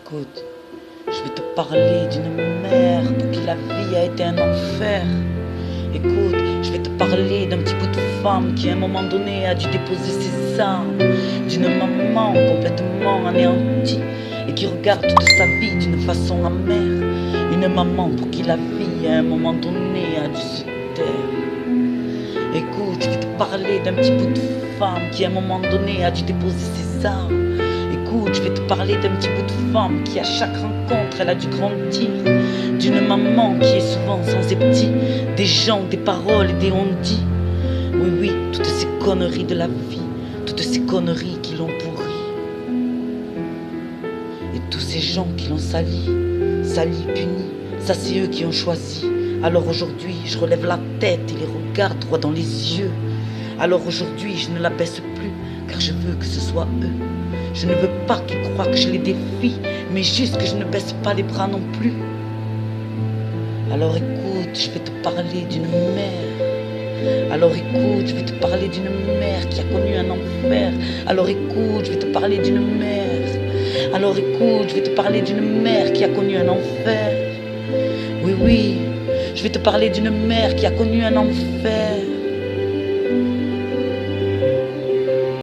Écoute, je vais te parler d'une mère pour qui la vie a été un enfer. Écoute, je vais te parler d'un petit bout de femme qui à un moment donné a dû déposer ses armes, d'une maman complètement anéantie et qui regarde toute sa vie d'une façon amère. Une maman pour qui la vie à un moment donné a dû se taire. Écoute, je vais te parler d'un petit bout de femme qui à un moment donné a dû déposer ses armes. Écoute, je vais te parler d'un petit bout de femme qui à chaque rencontre elle a dû grandir. D'une maman qui est souvent sans ses petits, des gens, des paroles et des on-dit. Oui, oui, toutes ces conneries de la vie, toutes ces conneries qui l'ont pourri. Et tous ces gens qui l'ont sali, puni, ça c'est eux qui ont choisi. Alors aujourd'hui, je relève la tête et les regarde droit dans les yeux. Alors aujourd'hui, je ne la baisse plus, car je veux que ce soit eux. Je ne veux pas qu'ils croient que je les défie, mais juste que je ne baisse pas les bras non plus. Alors écoute, je vais te parler d'une mère. Alors écoute, je vais te parler d'une mère qui a connu un enfer. Alors écoute, je vais te parler d'une mère. Alors écoute, je vais te parler d'une mère qui a connu un enfer. Oui, oui, je vais te parler d'une mère qui a connu un enfer.